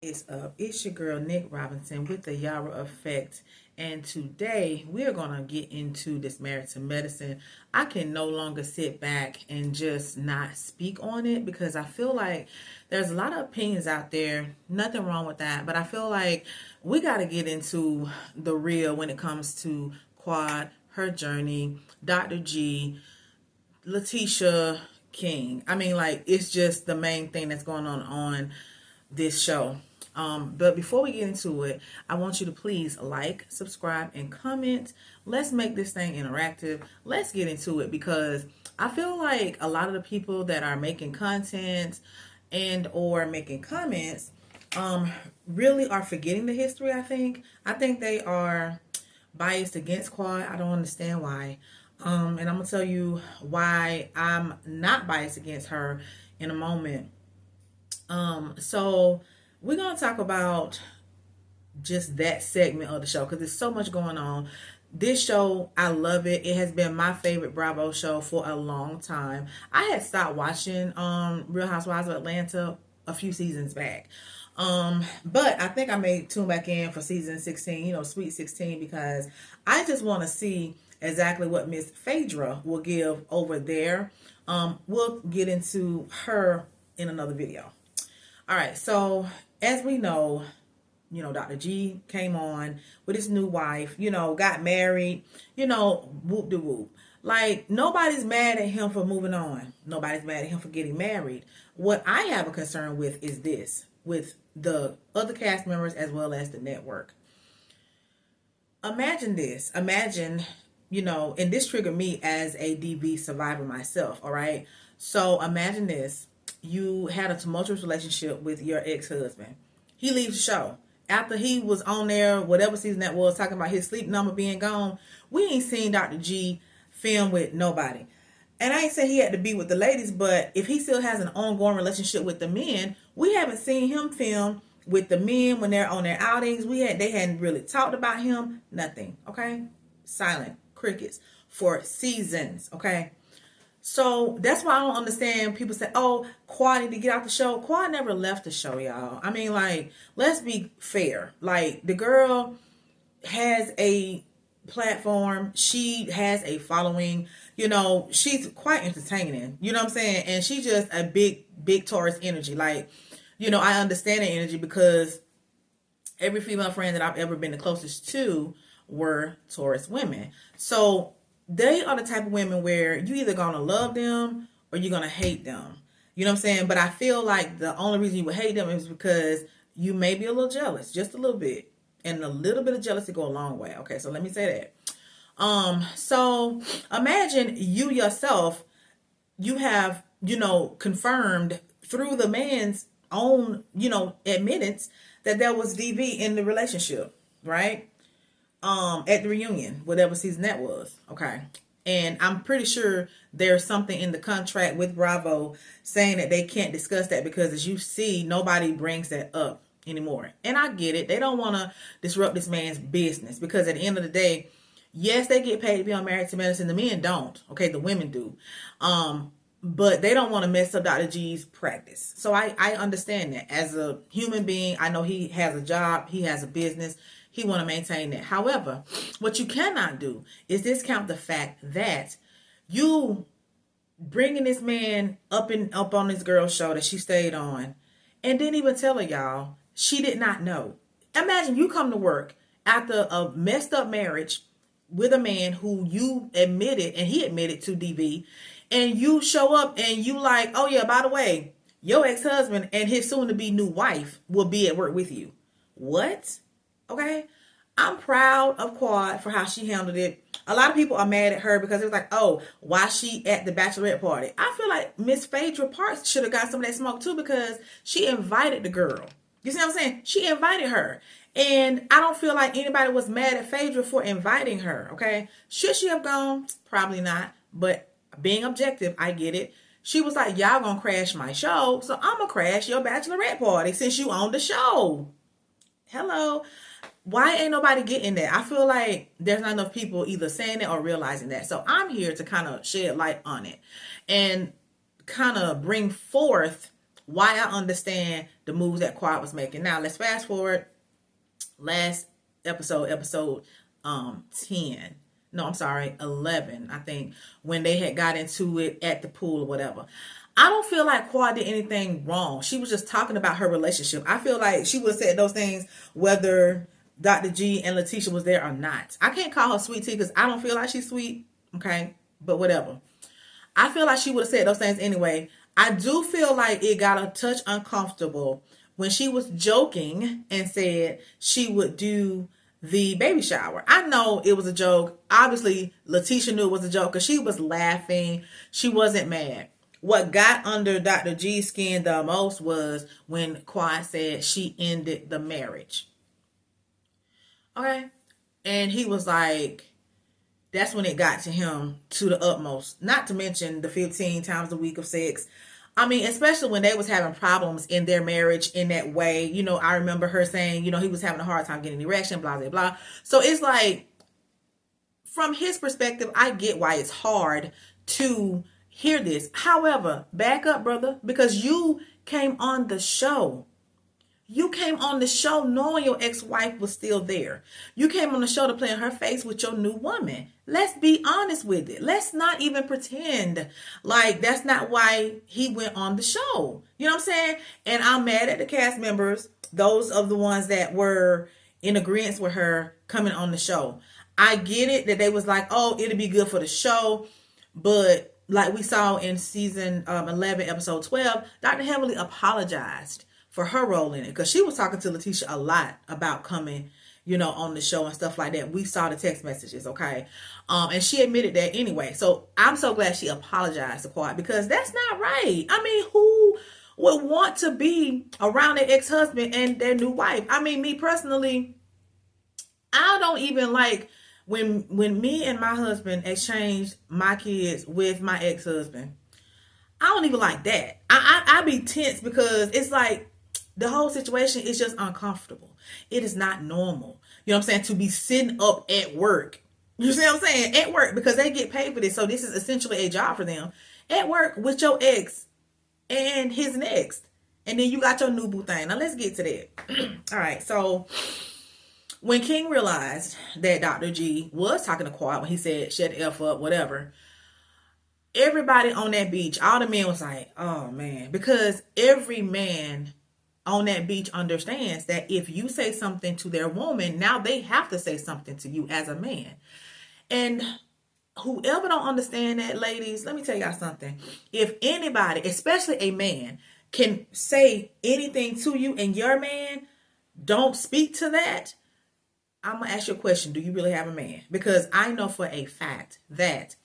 It's up. It's your girl Nick Robinson with the Yara Effect, and today we are gonna get into this Married to Medicine. I can no longer sit back and just not speak on it because I feel like there's a lot of opinions out there. Nothing wrong with that, but I feel like we got to get into the real when it comes to Quad, her journey, Dr. G, Letitia King. I mean, like, it's just the main thing that's going on this show. But before we get into it, I want you to please like, subscribe, and comment. Let's make this thing interactive. Let's get into it because I feel like a lot of the people that are making content and or making comments really are forgetting the history. I think they are biased against Quad. I don't understand why. And I'm gonna tell you why I'm not biased against her in a moment. So we're gonna talk about just that segment of the show because there's so much going on. This show, I love it. It has been my favorite Bravo show for a long time. I had stopped watching Real Housewives of Atlanta a few seasons back. But I think I may tune back in for season 16, Sweet 16, because I just want to see exactly what Miss Phaedra will give over there. We'll get into her in another video. All right, so as we know, Dr. G came on with his new wife, got married, whoop de whoop. Like, nobody's mad at him for moving on. Nobody's mad at him for getting married. What I have a concern with is this, with the other cast members as well as the network. Imagine this. Imagine, and this triggered me as a DV survivor myself, all right? So imagine this. You had a tumultuous relationship with your ex-husband. He leaves the show. After he was on there, whatever season that was, talking about his sleep number being gone, we ain't seen Dr. G film with nobody. And I ain't saying he had to be with the ladies, but if he still has an ongoing relationship with the men, we haven't seen him film with the men when they're on their outings. They hadn't really talked about him. Nothing. Okay? Silent. Crickets. For seasons. Okay? So that's why I don't understand people say, oh, Quad need to get out the show. Quad never left the show, y'all. I mean, like, let's be fair. Like, the girl has a platform. She has a following. She's quite entertaining. You know what I'm saying? And she's just a big Taurus energy. Like, I understand the energy because every female friend that I've ever been the closest to were Taurus women. So they are the type of women where you either gonna love them or you're gonna hate them. You know what I'm saying? But I feel like the only reason you would hate them is because you may be a little jealous, just a little bit. And a little bit of jealousy go a long way. Okay, so let me say that. So imagine you yourself, you have, confirmed through the man's own, admittance that there was DV in the relationship, right? At the reunion, whatever season that was. Okay. And I'm pretty sure there's something in the contract with Bravo saying that they can't discuss that because, as you see, nobody brings that up anymore. And I get it. They don't want to disrupt this man's business because at the end of the day, yes, they get paid to be on Married to Medicine. The men don't. Okay. The women do. But they don't want to mess up Dr. G's practice. So I understand that. As a human being, I know he has a job. He has a business. He want to maintain that. However, what you cannot do is discount the fact that you bringing this man up on this girl's show that she stayed on and didn't even tell her, y'all. She did not know. Imagine you come to work after a messed up marriage with a man who you admitted, and he admitted to DV, and you show up and you like, oh yeah, by the way, your ex-husband and his soon-to-be new wife will be at work with you. What? Okay, I'm proud of Quad for how she handled it. A lot of people are mad at her because it was like, oh, why she at the bachelorette party? I feel like Miss Phaedra Parks should have got some of that smoke too because she invited the girl. You see what I'm saying? She invited her. And I don't feel like anybody was mad at Phaedra for inviting her, okay? Should she have gone? Probably not. But being objective, I get it. She was like, y'all gonna crash my show, so I'm gonna crash your bachelorette party since you own the show. Hello. Why ain't nobody getting that? I feel like there's not enough people either saying it or realizing that. So I'm here to kind of shed light on it and kind of bring forth why I understand the moves that Quad was making. Now let's fast forward. Last episode 10. No, I'm sorry, 11, I think, when they had got into it at the pool or whatever. I don't feel like Quad did anything wrong. She was just talking about her relationship. I feel like she would have said those things whether Dr. G and Letitia was there or not. I can't call her sweet tea because I don't feel like she's sweet. Okay, but whatever. I feel like she would have said those things anyway. I do feel like it got a touch uncomfortable when she was joking and said she would do the baby shower. I know it was a joke. Obviously, Letitia knew it was a joke because she was laughing. She wasn't mad. What got under Dr. G's skin the most was when Quad said she ended the marriage. Okay? And he was like, that's when it got to him to the utmost. Not to mention the 15 times a week of sex. I mean, especially when they was having problems in their marriage in that way. You know, I remember her saying, you know, he was having a hard time getting erection, blah, blah, blah. So it's like, from his perspective, I get why it's hard to hear this. However, back up, brother, because you came on the show. You came on the show knowing your ex-wife was still there. You came on the show to play in her face with your new woman. Let's be honest with it. Let's not even pretend like that's not why he went on the show. You know what I'm saying? And I'm mad at the cast members, those of the ones that were in agreement with her coming on the show. I get it that they was like, oh, it'll be good for the show. But like we saw in season 11, episode 12, Dr. Heavenly apologized for her role in it, because she was talking to Letitia a lot about coming, you know, on the show and stuff like that. We saw the text messages, okay? And she admitted that anyway. So I'm so glad she apologized to Quad, because that's not right. I mean, who would want to be around their ex-husband and their new wife? I mean, me personally, I don't even like when me and my husband exchanged my kids with my ex-husband. I don't even like that. I be tense because it's like, the whole situation is just uncomfortable. It is not normal. You know what I'm saying? To be sitting up at work. You see what I'm saying? At work, because they get paid for this. So this is essentially a job for them. At work with your ex and his next. And then you got your new boo thing. Now let's get to that. All right. So when King realized that Dr. G was talking to Quad when he said, shut the F up, whatever, everybody on that beach, all the men was like, oh man, because every man on that beach understands that if you say something to their woman, now they have to say something to you as a man. And whoever don't understand that, ladies, let me tell y'all something. If anybody, especially a man, can say anything to you and your man don't speak to that, I'm going to ask you a question. Do you really have a man? Because I know for a fact that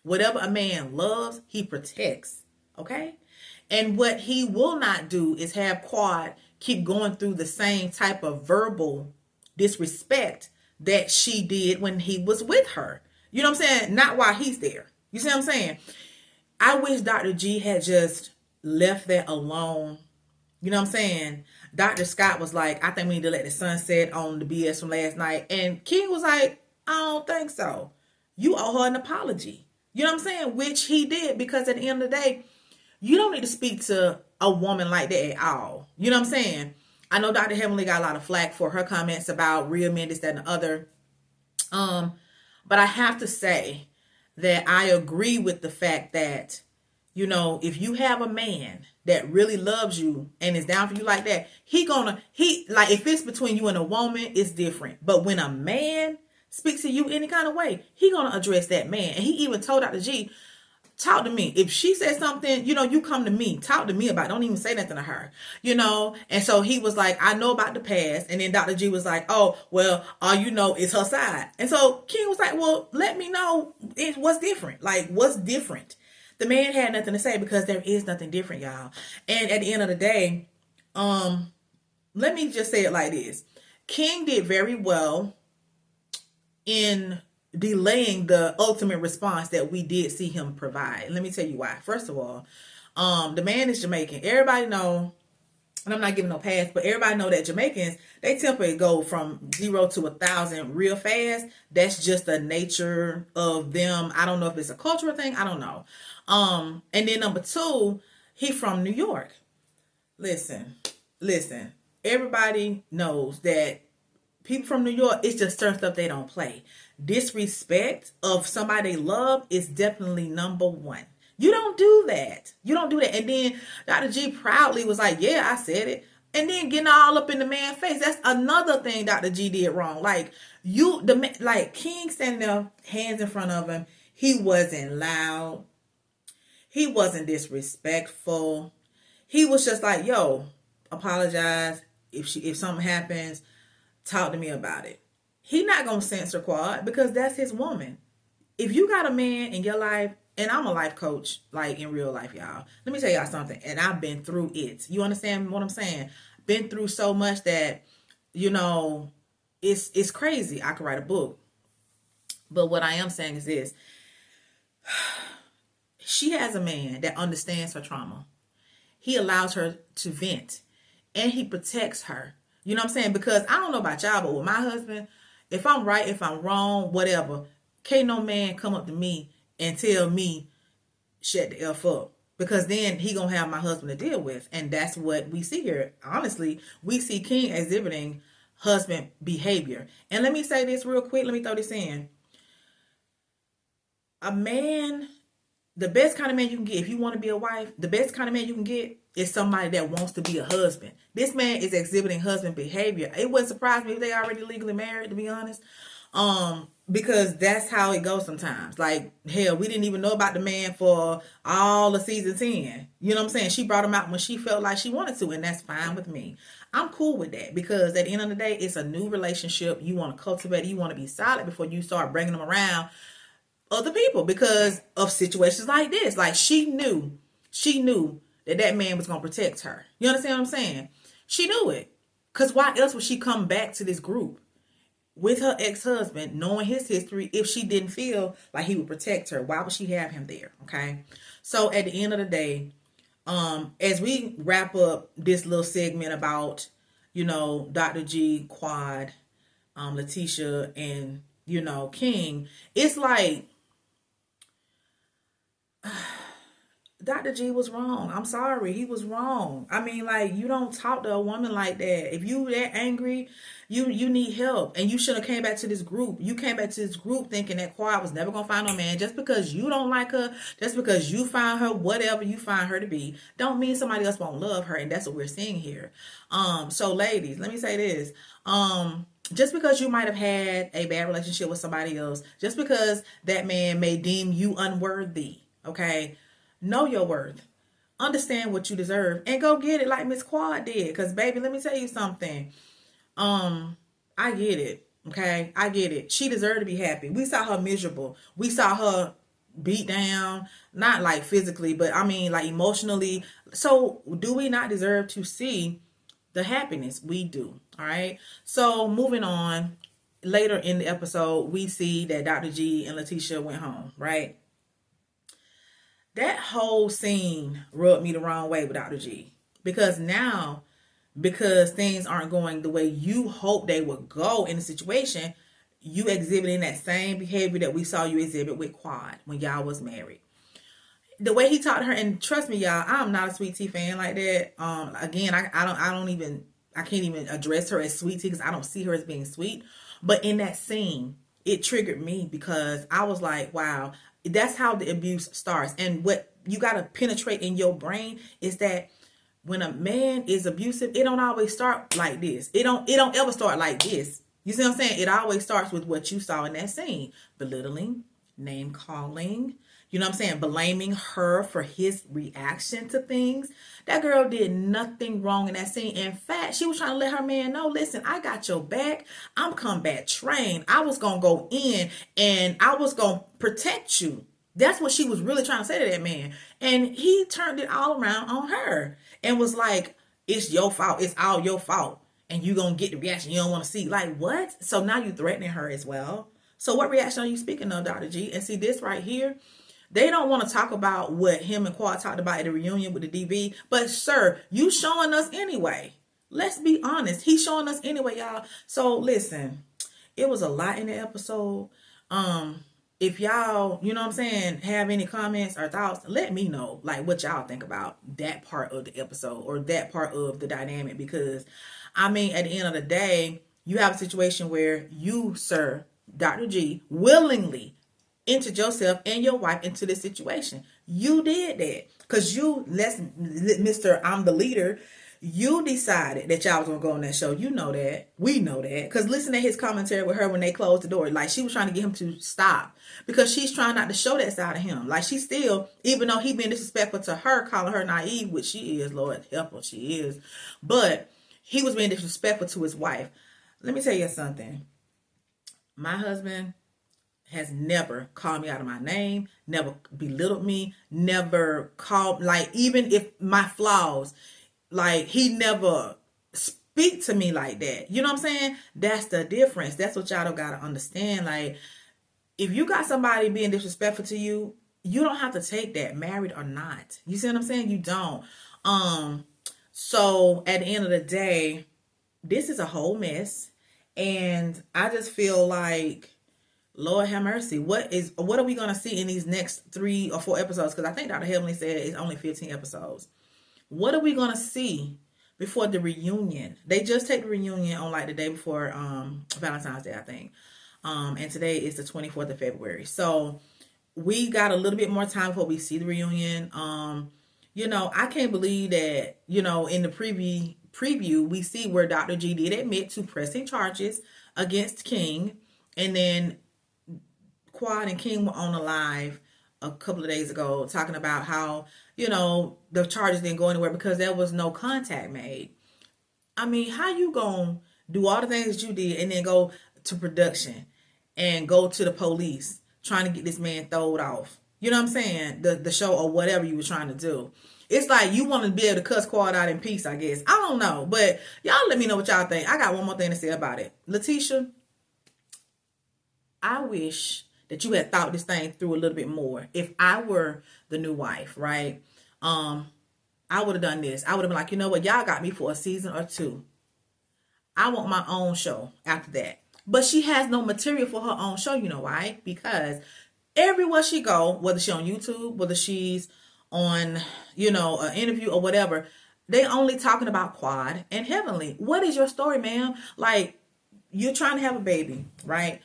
whatever a man loves, he protects. Okay? And what he will not do is have Quad keep going through the same type of verbal disrespect that she did when he was with her. You know what I'm saying? Not while he's there. You see what I'm saying? I wish Dr. G had just left that alone. You know what I'm saying? Dr. Scott was like, I think we need to let the sun set on the BS from last night. And King was like, I don't think so. You owe her an apology. You know what I'm saying? Which he did, because at the end of the day, you don't need to speak to a woman like that at all. You know what I'm saying? I know Dr. Heavenly got a lot of flack for her comments about real men, this, that, and the other. But I have to say that I agree with the fact that, you know, if you have a man that really loves you and is down for you like that, like if it's between you and a woman, it's different. But when a man speaks to you any kind of way, he gonna address that man. And he even told Dr. G, talk to me. If she says something, you know, you come to me. Talk to me about it. Don't even say nothing to her, you know? And so he was like, I know about the past. And then Dr. G was like, oh, well, all you know is her side. And so King was like, well, let me know what's different. Like, what's different? The man had nothing to say, because there is nothing different, y'all. And at the end of the day, let me just say it like this. King did very well in delaying the ultimate response that we did see him provide. Let me tell you why. First of all, the man is Jamaican. Everybody know, and I'm not giving no pass, but everybody know that Jamaicans, they typically go from 0 to 1,000 real fast. That's just the nature of them. I don't know if it's a cultural thing. I don't know. And then number two, he from New York. Listen, listen. Everybody knows that people from New York, it's just certain stuff they don't play. Disrespect of somebody they love is definitely number one. You don't do that. You don't do that. And then Dr. G proudly was like, yeah, I said it. And then getting all up in the man's face. That's another thing Dr. G did wrong. Like like King standing there, hands in front of him. He wasn't loud. He wasn't disrespectful. He was just like, yo, apologize. If something happens, talk to me about it. He not gonna censor Quad because that's his woman. If you got a man in your life, and I'm a life coach, like in real life, y'all. Let me tell y'all something, and I've been through it. You understand what I'm saying? Been through so much that, you know, it's crazy. I could write a book. But what I am saying is this. She has a man that understands her trauma. He allows her to vent, and he protects her. You know what I'm saying? Because I don't know about y'all, but with my husband, if I'm right, if I'm wrong, whatever, can't no man come up to me and tell me shut the F up. Because then he gonna have my husband to deal with. And that's what we see here. Honestly, we see King exhibiting husband behavior. And let me say this real quick. Let me throw this in. A man, the best kind of man you can get, if you want to be a wife, the best kind of man you can get is somebody that wants to be a husband. This man is exhibiting husband behavior. It wouldn't surprise me if they already legally married, to be honest. Because that's how it goes sometimes. Like, hell, we didn't even know about the man for all of season 10. You know what I'm saying? She brought him out when she felt like she wanted to, and that's fine with me. I'm cool with that because at the end of the day, it's a new relationship. You want to cultivate it. You want to be solid before you start bringing them around other people because of situations like this. Like, she knew that man was going to protect her. You understand what I'm saying? She knew it. Because why else would she come back to this group with her ex-husband, knowing his history, if she didn't feel like he would protect her? Why would she have him there? Okay. So at the end of the day, as we wrap up this little segment about, you know, Dr. G, Quad, Letitia, and, you know, King, it's like, Dr. G was wrong. I'm sorry. He was wrong. I mean, like, you don't talk to a woman like that. If you that angry, you need help. And you should have came back to this group. You came back to this group thinking that Quad was never going to find no man. Just because you don't like her, just because you find her whatever you find her to be, don't mean somebody else won't love her. And that's what we're seeing here. So ladies, let me say this. Just because you might have had a bad relationship with somebody else, just because that man may deem you unworthy, okay? Know your worth. Understand what you deserve and go get it like Miss Quad did. Because, baby, let me tell you something. I get it. Okay? I get it. She deserved to be happy. We saw her miserable. We saw her beat down. Not like physically, but I mean like emotionally. So do we not deserve to see the happiness? We do. All right? So moving on. Later in the episode, we see that Dr. G and Letitia went home. Right? That whole scene rubbed me the wrong way with Dr. G. Because things aren't going the way you hope they would go in the situation, you exhibiting that same behavior that we saw you exhibit with Quad when y'all was married. The way he talked to her, and trust me, y'all, I'm not a Sweet Tea fan like that. Again, I can't even address her as Sweet Tea because I don't see her as being sweet. But in that scene, it triggered me because I was like, wow, that's how the abuse starts. And what you got to penetrate in your brain is that when a man is abusive, it don't always start like this. It don't ever start like this. You see what I'm saying? It always starts with what you saw in that scene. Belittling, name calling, you know what I'm saying? Blaming her for his reaction to things. That girl did nothing wrong in that scene. In fact, she was trying to let her man know, listen, I got your back. I'm combat trained. I was going to go in and I was going to protect you. That's what she was really trying to say to that man. And he turned it all around on her and was like, it's your fault. It's all your fault. And you going to get the reaction you don't want to see. Like, what? So now you threatening her as well. So what reaction are you speaking of, Dr. G? And see this right here. They don't want to talk about what him and Quad talked about at the reunion with the DV. But, sir, you showing us anyway. Let's be honest. He's showing us anyway, y'all. So, listen. It was a lot in the episode. if y'all, you know what I'm saying, have any comments or thoughts, let me know like what y'all think about that part of the episode or that part of the dynamic. Because I mean, at the end of the day, you have a situation where you, sir, Dr. G, willingly entered yourself and your wife into this situation. You did that because you, Mr. I'm the leader. You decided that y'all was gonna go on that show. You know that. We know that. Because listen to his commentary with her when they closed the door. Like, she was trying to get him to stop. Because she's trying not to show that side of him. Like, she still, even though he been disrespectful to her, calling her naive, which she is, Lord help her, she is. But he was being disrespectful to his wife. Let me tell you something. My husband has never called me out of my name, never belittled me, never called, like, even if my flaws, like, he never speak to me like that. You know what I'm saying? That's the difference. That's what y'all don't gotta understand. Like, if you got somebody being disrespectful to you, you don't have to take that, married or not. You see what I'm saying? You don't. So at the end of the day, this is a whole mess. And I just feel like, Lord have mercy. What are we gonna see in these next 3 or 4 episodes? Because I think Dr. Heavenly said it's only 15 episodes. What are we gonna see before the reunion? They just take the reunion on like the day before Valentine's Day, I think. And today is the 24th of February. So we got a little bit more time before we see the reunion. I can't believe that, in the preview, we see where Dr. G did admit to pressing charges against King. And then Quad and King were on a live a couple of days ago talking about how, the charges didn't go anywhere because there was no contact made. I mean, how you gonna do all the things that you did and then go to production and go to the police trying to get this man throwed off? You know what I'm saying? The show or whatever you were trying to do. It's like you want to be able to cuss Quad out in peace, I guess. I don't know. But y'all let me know what y'all think. I got one more thing to say about it. Letitia, I wish that you had thought this thing through a little bit more. If I were the new wife, right? I would have done this. I would have been like, you know what? Y'all got me for a season or 2. I want my own show after that. But she has no material for her own show, you know why? Because everywhere she go, whether she's on YouTube, whether she's on, an interview or whatever, they only talking about Quad and Heavenly. What is your story, ma'am? Like, you're trying to have a baby, right?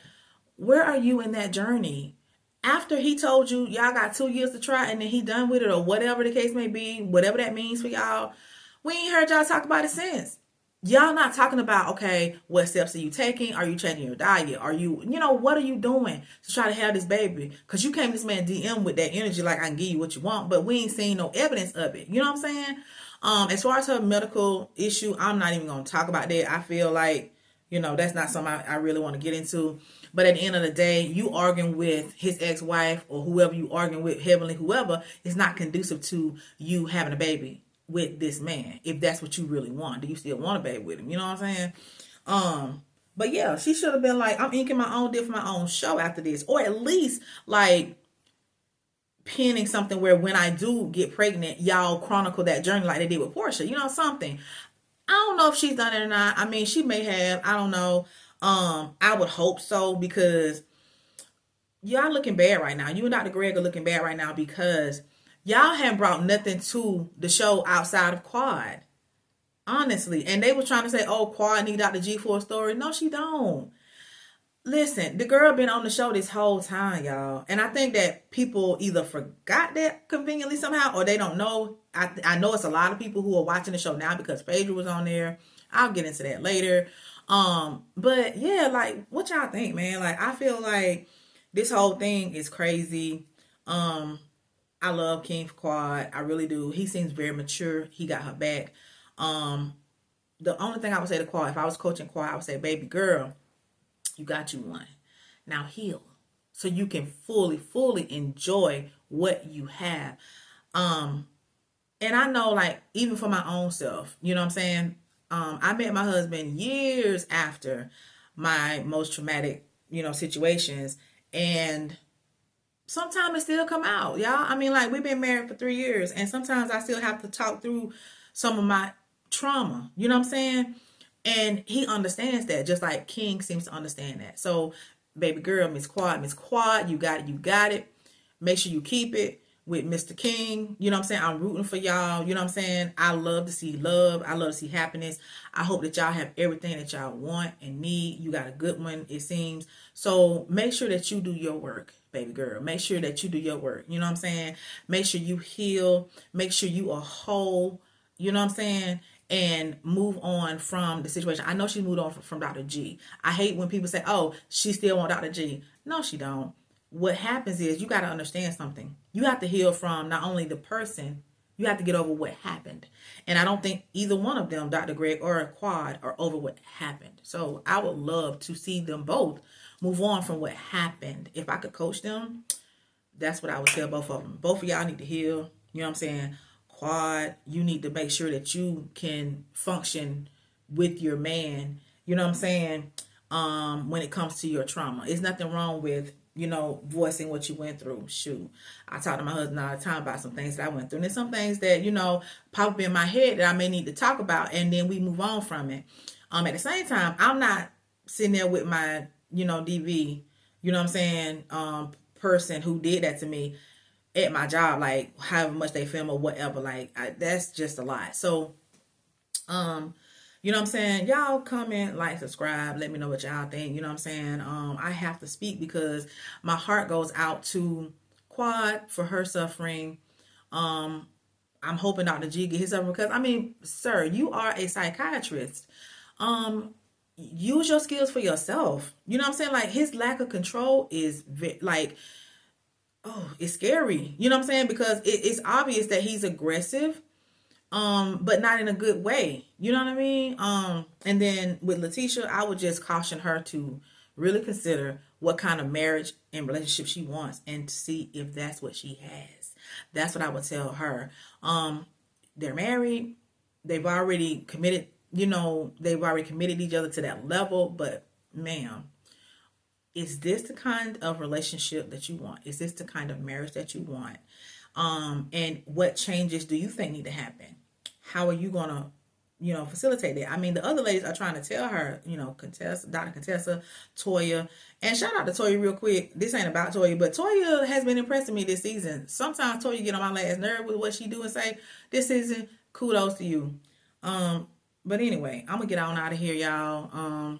Where are you in that journey? After he told you y'all got 2 years to try and then he done with it or whatever the case may be, whatever that means for y'all, we ain't heard y'all talk about it since. Y'all not talking about, okay, what steps are you taking? Are you changing your diet? Are you, what are you doing to try to have this baby? Because you came to this man DM with that energy like, I can give you what you want, but we ain't seen no evidence of it. You know what I'm saying? As far as her medical issue, I'm not even going to talk about that. I feel like, that's not something I really want to get into. But at the end of the day, you arguing with his ex-wife or whoever you arguing with, Heavenly, whoever, is not conducive to you having a baby with this man. If that's what you really want. Do you still want a baby with him? You know what I'm saying? But yeah, she should have been like, I'm inking my own deal for my own show after this. Or at least like pinning something where when I do get pregnant, y'all chronicle that journey like they did with Portia. Something. I don't know if she's done it or not. I mean, she may have. I don't know. I would hope so because y'all looking bad right now. You and Dr. Greg are looking bad right now because y'all haven't brought nothing to the show outside of Quad. Honestly. And they were trying to say, oh, Quad need Dr. G for a story. No, she don't. Listen, the girl been on the show this whole time, y'all. And I think that people either forgot that conveniently somehow or they don't know. I know it's a lot of people who are watching the show now because Phaedra was on there. I'll get into that later. But yeah, like, what y'all think, man? Like, I feel like this whole thing is crazy. I love King Quad. I really do. He seems very mature. He got her back. The only thing I would say to Quad, if I was coaching Quad, I would say, baby girl, you got you one. Now heal so you can fully enjoy what you have. And I know, like, even for my own self, you know what I'm saying? I met my husband years after my most traumatic, situations. And sometimes it still come out, y'all. I mean, like, we've been married for 3 years. And sometimes I still have to talk through some of my trauma. You know what I'm saying? And he understands that, just like King seems to understand that. So baby girl, Miss Quad, you got it, you got it. Make sure you keep it with Mr. King. You know what I'm saying? I'm rooting for y'all. You know what I'm saying? I love to see love. I love to see happiness. I hope that y'all have everything that y'all want and need. You got a good one, it seems. So make sure that you do your work, baby girl. Make sure that you do your work. You know what I'm saying? Make sure you heal. Make sure you are whole. You know what I'm saying? And move on from the situation. I know she moved on from Dr. G. I hate when people say, oh, she still want Dr. G. No, she don't. What happens is you got to understand something. You have to heal from not only the person, you have to get over what happened. And I don't think either one of them, Dr. Greg or Quad, are over what happened. So I would love to see them both move on from what happened. If I could coach them, that's what I would tell both of them. Both of y'all need to heal. You know what I'm saying? Quad, you need to make sure that you can function with your man. You know what I'm saying? When it comes to your trauma, it's nothing wrong with, you know, voicing what you went through. Shoot, I talk to my husband all the time about some things that I went through, and there's some things that, you know, pop up in my head that I may need to talk about, and then we move on from it. At the same time, I'm not sitting there with my, you know, DV, you know what I'm saying, person who did that to me at my job, like however much they film or whatever. Like that's just a lot. So you know what I'm saying? Y'all comment, like, subscribe, let me know what y'all think. You know what I'm saying? I have to speak because my heart goes out to Quad for her suffering. I'm hoping Dr. G get his suffering because, I mean, sir, you are a psychiatrist. Use your skills for yourself. You know what I'm saying? Like, his lack of control is like, oh, it's scary. You know what I'm saying? Because it's obvious that he's aggressive, but not in a good way. You know what I mean? And then with Letitia, I would just caution her to really consider what kind of marriage and relationship she wants and to see if that's what she has. That's what I would tell her. They're married. They've already committed, you know, they've already committed each other to that level. But ma'am, is this the kind of relationship that you want? Is this the kind of marriage that you want? And what changes do you think need to happen? How are you gonna, you know, facilitate that? I mean, the other ladies are trying to tell her, you know, Contessa, Dr. Contessa, Toya, and shout out to Toya real quick. This ain't about Toya, but Toya has been impressing me this season. Sometimes Toya get on my last nerve with what she do and say. This season, kudos to you. But anyway, I'm gonna get on out of here, y'all.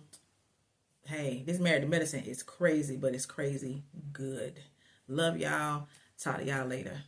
Hey, this Married to Medicine is crazy, but it's crazy good. Love y'all. Talk to y'all later.